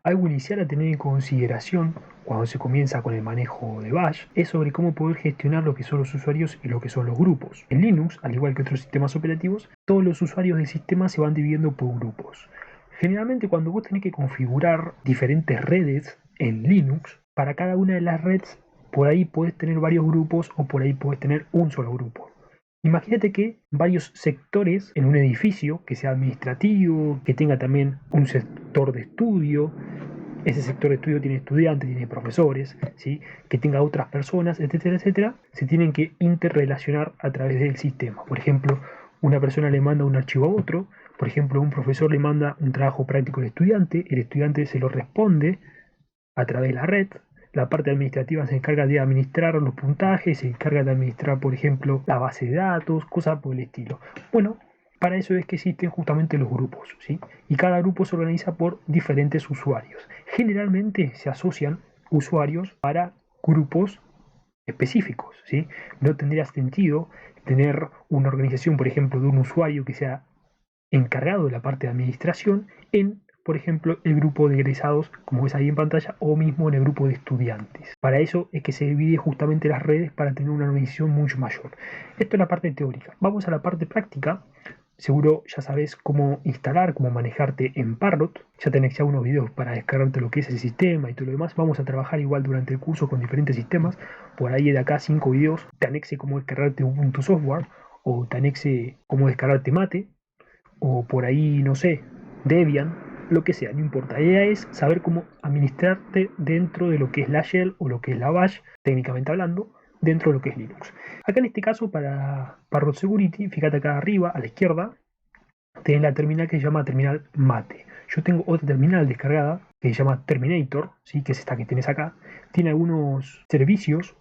Algo inicial a tener en consideración cuando se comienza con el manejo de Bash es sobre cómo poder gestionar lo que son los usuarios y lo que son los grupos. En Linux, al igual que otros sistemas operativos, todos los usuarios del sistema se van dividiendo por grupos. Generalmente cuando vos tenés que configurar diferentes redes en Linux, para cada una de las redes por ahí podés tener varios grupos o por ahí podés tener un solo grupo. Imagínate que varios sectores en un edificio, que sea administrativo, que tenga también un sector de estudio, ese sector de estudio tiene estudiantes, tiene profesores, ¿sí? Que tenga otras personas, etcétera, etcétera, se tienen que interrelacionar a través del sistema. Por ejemplo, una persona le manda un archivo a otro, por ejemplo, un profesor le manda un trabajo práctico al estudiante, el estudiante se lo responde a través de la red. La parte administrativa se encarga de administrar los puntajes, se encarga de administrar, por ejemplo, la base de datos, cosas por el estilo. Bueno, para eso es que existen justamente los grupos, ¿sí? Y cada grupo se organiza por diferentes usuarios. Generalmente se asocian usuarios para grupos específicos, ¿sí? No tendría sentido tener una organización, por ejemplo, de un usuario que sea encargado de la parte de administración en, por ejemplo, el grupo de egresados, como ves ahí en pantalla, o mismo en el grupo de estudiantes. Para eso es que se divide justamente las redes para tener una organización mucho mayor. Esto es la parte teórica. Vamos a la parte práctica. Seguro ya sabes cómo instalar, cómo manejarte en Parrot. Ya tenés ya unos videos para descargarte lo que es el sistema y todo lo demás. Vamos a trabajar igual durante el curso con diferentes sistemas. Por ahí de acá 5 videos. Te anexe cómo descargarte Ubuntu Software o te anexe cómo descargarte Mate o por ahí, no sé, Debian, lo que sea, no importa. La idea es saber cómo administrarte dentro de lo que es la shell o lo que es la bash, técnicamente hablando, dentro de lo que es Linux. Acá en este caso, para Parrot Security, fíjate acá arriba, a la izquierda, tenés la terminal que se llama terminal Mate. Yo tengo otra terminal descargada que se llama Terminator, ¿sí? Que es esta que tenés acá. Tiene algunos servicios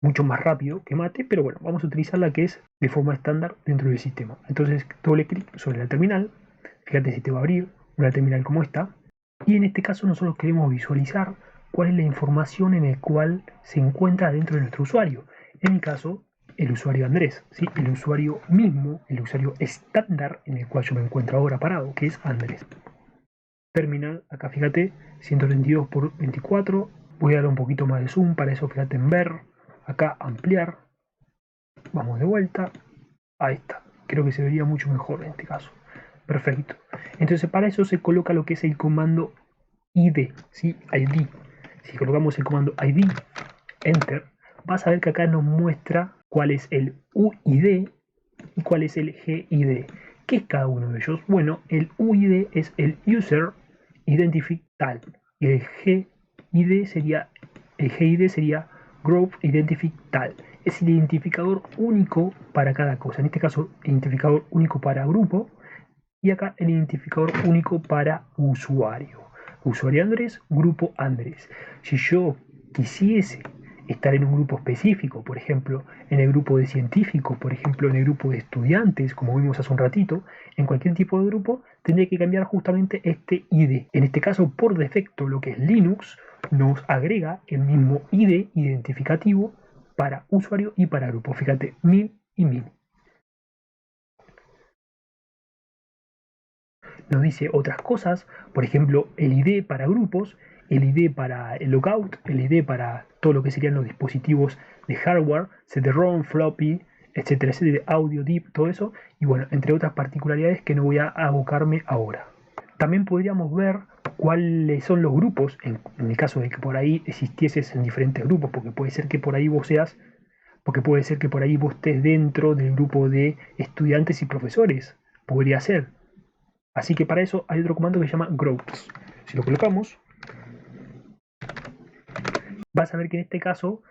mucho más rápido que Mate, pero bueno, vamos a utilizar la que es de forma estándar dentro del sistema. Entonces, doble clic sobre la terminal, fíjate si te va a abrir una terminal como esta, y en este caso nosotros queremos visualizar cuál es la información en la cual se encuentra dentro de nuestro usuario. En mi caso, el usuario Andrés, ¿sí? El usuario mismo, el usuario estándar en el cual yo me encuentro ahora parado, que es Andrés. Terminal, acá fíjate, 132 por 24, voy a dar un poquito más de zoom, para eso fíjate en ver, acá ampliar, vamos de vuelta, ahí está, creo que se vería mucho mejor en este caso, perfecto. Entonces para eso se coloca lo que es el comando ID, ¿sí? ID. Si colocamos el comando ID, enter, vas a ver que acá nos muestra cuál es el UID y cuál es el GID. ¿Qué es cada uno de ellos? Bueno, el UID es el User Identified Tal y el GID sería Group Identified Tal. Es el identificador único para cada cosa. En este caso, el identificador único para grupo y acá el identificador único para usuario. Usuario Andrés, grupo Andrés. Si yo quisiese estar en un grupo específico, por ejemplo, en el grupo de científicos, por ejemplo, en el grupo de estudiantes, como vimos hace un ratito, en cualquier tipo de grupo, tendría que cambiar justamente este ID. En este caso, por defecto, lo que es Linux nos agrega el mismo ID identificativo para usuario y para grupo. Fíjate, 1000 y 1000. Nos dice otras cosas, por ejemplo, el ID para grupos, el ID para el logout, el ID para todo lo que serían los dispositivos de hardware, CD-ROM, floppy, etcétera, etcétera, audio, deep, todo eso, y bueno, entre otras particularidades que no voy a abocarme ahora. También podríamos ver cuáles son los grupos, en el caso de que por ahí existieses en diferentes grupos, porque puede ser que por ahí vos seas, porque puede ser que por ahí vos estés dentro del grupo de estudiantes y profesores, podría ser. Así que para eso hay otro comando que se llama groups. Si lo colocamos, vas a ver que en este caso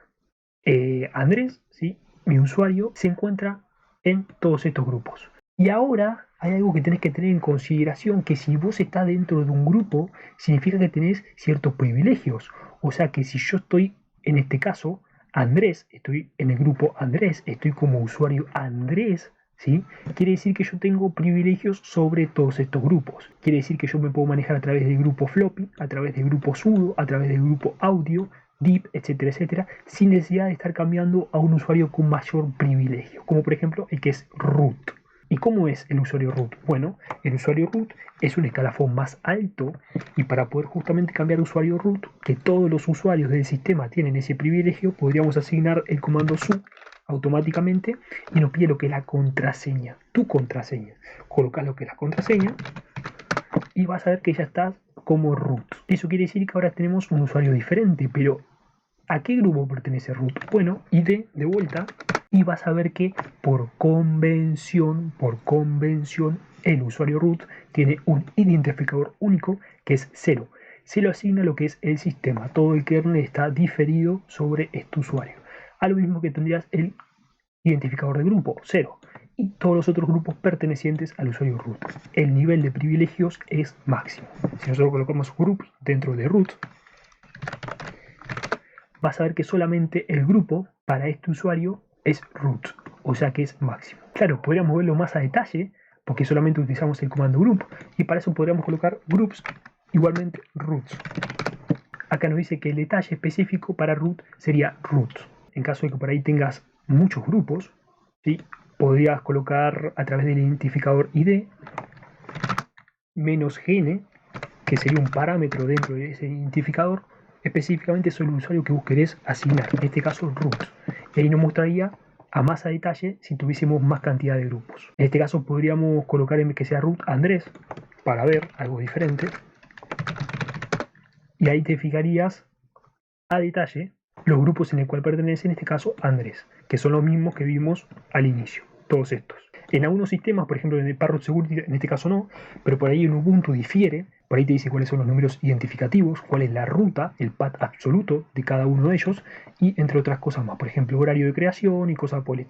Andrés, ¿sí? Mi usuario, se encuentra en todos estos grupos. Y ahora hay algo que tenés que tener en consideración, que si vos estás dentro de un grupo, significa que tenés ciertos privilegios. O sea que si yo estoy, en este caso, Andrés, estoy en el grupo Andrés, estoy como usuario Andrés, ¿sí? Quiere decir que yo tengo privilegios sobre todos estos grupos. Quiere decir que yo me puedo manejar a través del grupo floppy, a través del grupo sudo, a través del grupo audio, deep, etcétera, etcétera, sin necesidad de estar cambiando a un usuario con mayor privilegio, como por ejemplo el que es root. ¿Y cómo es el usuario root? Bueno, el usuario root es un escalafón más alto y para poder justamente cambiar usuario root, que todos los usuarios del sistema tienen ese privilegio, podríamos asignar el comando su automáticamente y nos pide lo que es la contraseña, tu contraseña. Colocas lo que es la contraseña y vas a ver que ya estás como root. Eso quiere decir que ahora tenemos un usuario diferente, pero ¿a qué grupo pertenece root? Bueno, ID de vuelta y vas a ver que por convención, el usuario root tiene un identificador único que es 0. Se lo asigna lo que es el sistema. Todo el kernel está diferido sobre este usuario. A lo mismo que tendrías el identificador de grupo, 0. Y todos los otros grupos pertenecientes al usuario root. El nivel de privilegios es máximo. Si nosotros colocamos groups dentro de root, vas a ver que solamente el grupo para este usuario es root, o sea que es máximo. Claro, podríamos verlo más a detalle, porque solamente utilizamos el comando group, y para eso podríamos colocar groups igualmente roots. Acá nos dice que el detalle específico para root sería root. En caso de que por ahí tengas muchos grupos, ¿sí? Podrías colocar a través del identificador ID -gn, que sería un parámetro dentro de ese identificador, específicamente sobre el usuario que vos querés asignar, en este caso root. Y ahí nos mostraría a más a detalle si tuviésemos más cantidad de grupos. En este caso podríamos colocar en que sea root Andrés para ver algo diferente. Y ahí te fijarías a detalle los grupos en el cual pertenece, en este caso Andrés, que son los mismos que vimos al inicio, todos estos. En algunos sistemas, por ejemplo en el Parrot Security, en este caso no, pero por ahí en Ubuntu difiere, por ahí te dice cuáles son los números identificativos, cuál es la ruta, el path absoluto de cada uno de ellos, y entre otras cosas más, por ejemplo horario de creación y cosas por el estilo.